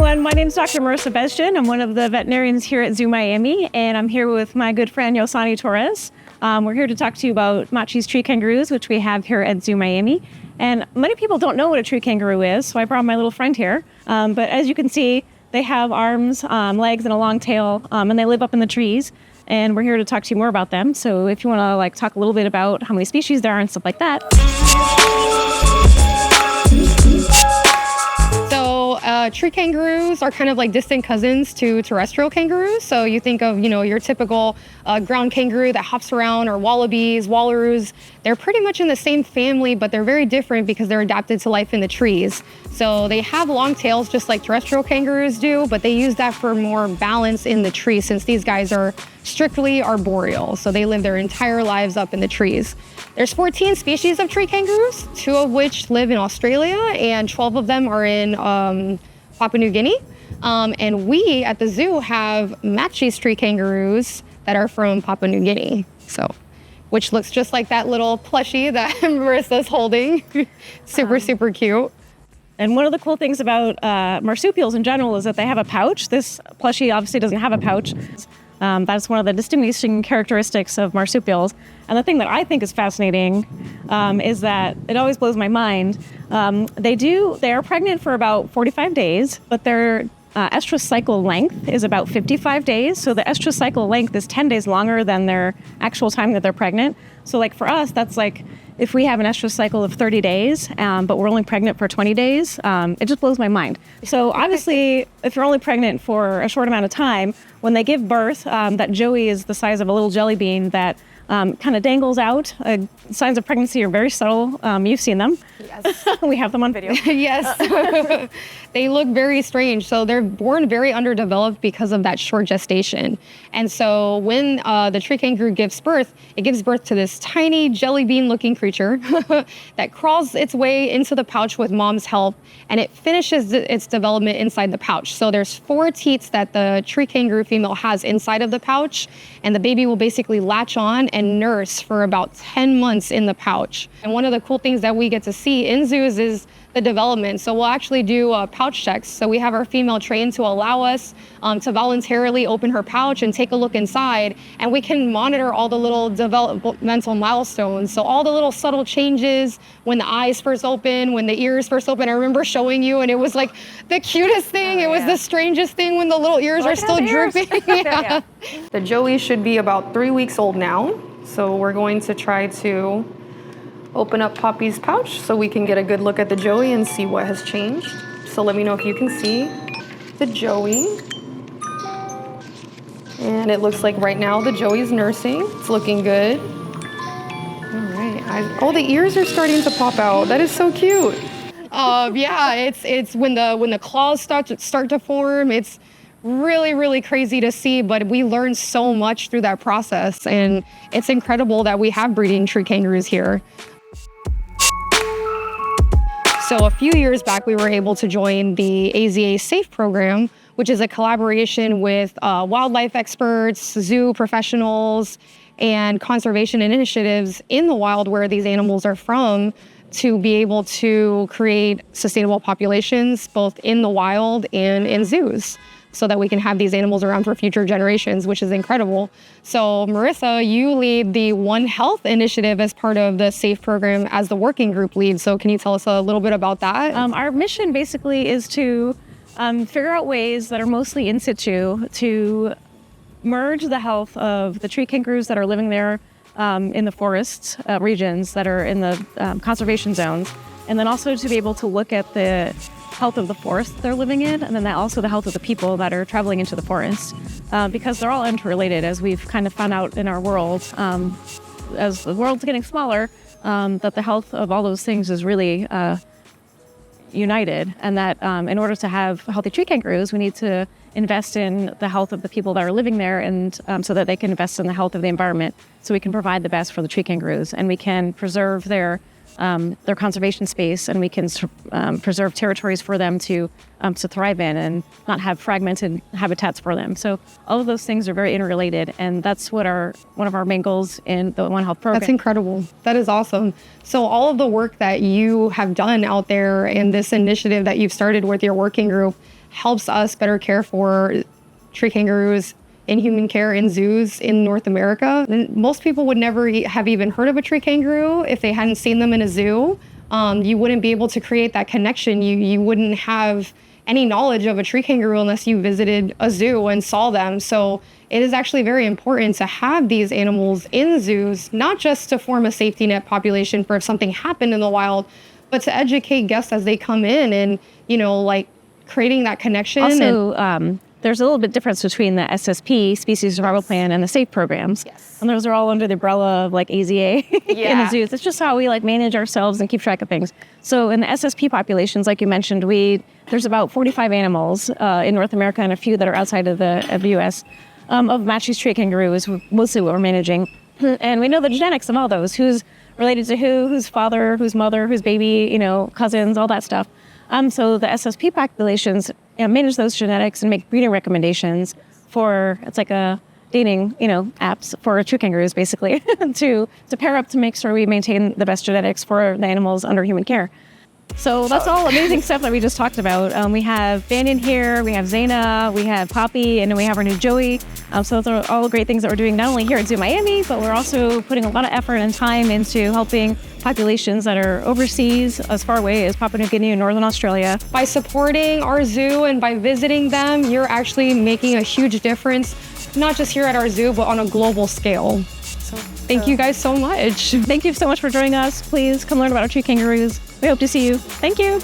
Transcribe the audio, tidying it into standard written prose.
everyone. My name is Dr. Marisa Bezjian. I'm one of the veterinarians here at Zoo Miami, and I'm here with my good friend Yosanni Torres. We're here to talk to you about Machi's tree kangaroos, which we have here at Zoo Miami. And many people don't know what a tree kangaroo is, so I brought my little friend here. But as you can see, they have arms, legs, and a long tail, and they live up in the trees. And we're here to talk to you more about them. So if you want to talk a little bit about how many species there are and stuff like that. Tree kangaroos are kind of like distant cousins to terrestrial kangaroos. So you think of, your typical ground kangaroo that hops around, or wallabies, wallaroos. They're pretty much in the same family, but they're very different because they're adapted to life in the trees. So they have long tails just like terrestrial kangaroos do, but they use that for more balance in the tree since these guys are strictly arboreal. So they live their entire lives up in the trees. There's 14 species of tree kangaroos, 2 of which live in Australia and 12 of them are in Papua New Guinea. And we at the zoo have Machi's tree kangaroos that are from Papua New Guinea. Which looks just like that little plushie that Marisa's holding. Super cute. And one of the cool things about marsupials in general is that they have a pouch. This plushie obviously doesn't have a pouch. That's one of the distinguishing characteristics of marsupials. And the thing that I think is fascinating is that it always blows my mind. They are pregnant for about 45 days, but their estrous cycle length is about 55 days. So the estrous cycle length is 10 days longer than their actual time that they're pregnant. So for us, that's if we have an estrous cycle of 30 days, but we're only pregnant for 20 days, it just blows my mind. So obviously, if you're only pregnant for a short amount of time, when they give birth, that joey is the size of a little jelly bean that kind of dangles out. Signs of pregnancy are very subtle. You've seen them. Yes. We have them on video. Yes. They look very strange. So they're born very underdeveloped because of that short gestation. And so when the tree kangaroo gives birth, it gives birth to this tiny jelly bean looking creature that crawls its way into the pouch with mom's help, and it finishes its development inside the pouch. So there's 4 teats that the tree kangaroo female has inside of the pouch, and the baby will basically latch on and nurse for about 10 months in the pouch. And one of the cool things that we get to see in zoos is the development. So we'll actually do pouch checks. So we have our female trained to allow us to voluntarily open her pouch and take a look inside, and we can monitor all the little developmental milestones. So all the little subtle changes, when the eyes first open, when the ears first open. I remember showing you, and it was like the cutest thing. It was the strangest thing when the little ears are still drooping. Yeah. The joey should be about 3 weeks old now. So we're going to try to open up Poppy's pouch so we can get a good look at the joey and see what has changed. So let me know if you can see the joey. And it looks like right now the joey's nursing. It's looking good. All right. Oh, the ears are starting to pop out. That is so cute. Yeah, it's when the claws start to form. It's really crazy to see, but we learn so much through that process, and it's incredible that we have breeding tree kangaroos here. So a few years back, we were able to join the AZA SAFE program, which is a collaboration with wildlife experts, zoo professionals, and conservation initiatives in the wild where these animals are from, to be able to create sustainable populations both in the wild and in zoos, so that we can have these animals around for future generations, which is incredible. So Marisa, you lead the One Health initiative as part of the SAFE program as the working group lead. So can you tell us a little bit about that? Our mission basically is to figure out ways that are mostly in situ to merge the health of the tree kangaroos that are living there in the forests regions that are in the conservation zones, and then also to be able to look at the health of the forest they're living in, and then also the health of the people that are traveling into the forest, because they're all interrelated, as we've kind of found out in our world. As the world's getting smaller, that the health of all those things is really united, and that in order to have healthy tree kangaroos, we need to invest in the health of the people that are living there, and so that they can invest in the health of the environment, so we can provide the best for the tree kangaroos, and we can preserve their conservation space, and we can preserve territories for them to thrive in, and not have fragmented habitats for them. So all of those things are very interrelated, and that's what one of our main goals in the One Health program. That's incredible. That is awesome. So all of the work that you have done out there and this initiative that you've started with your working group, helps us better care for tree kangaroos in human care in zoos in North America. And most people would never have even heard of a tree kangaroo if they hadn't seen them in a zoo. You wouldn't be able to create that connection. You wouldn't have any knowledge of a tree kangaroo unless you visited a zoo and saw them. So it is actually very important to have these animals in zoos, not just to form a safety net population for if something happened in the wild, but to educate guests as they come in and, like creating that connection. Also, there's a little bit difference between the SSP, Species Survival Plan, and the SAFE programs. Yes. And those are all under the umbrella of like AZA in the zoos. It's just how we like manage ourselves and keep track of things. So in the SSP populations, like you mentioned, there's about 45 animals in North America and a few that are outside of the US of Matschie's tree kangaroos, mostly what we're managing. And we know the genetics of all those, who's related to who's father, who's mother, who's baby, cousins, all that stuff. So the SSP populations manage those genetics and make breeding recommendations it's like a dating, apps for tree kangaroos, basically, to pair up to make sure we maintain the best genetics for the animals under human care. So that's all amazing stuff that we just talked about. We have Banyan here, we have Zaina, we have Poppy, and then we have our new Joey. So those are all great things that we're doing not only here at Zoo Miami, but we're also putting a lot of effort and time into helping populations that are overseas, as far away as Papua New Guinea and Northern Australia. By supporting our zoo and by visiting them, you're actually making a huge difference, not just here at our zoo, but on a global scale. So thank you guys so much. Thank you so much for joining us. Please come learn about our tree kangaroos. We hope to see you. Thank you.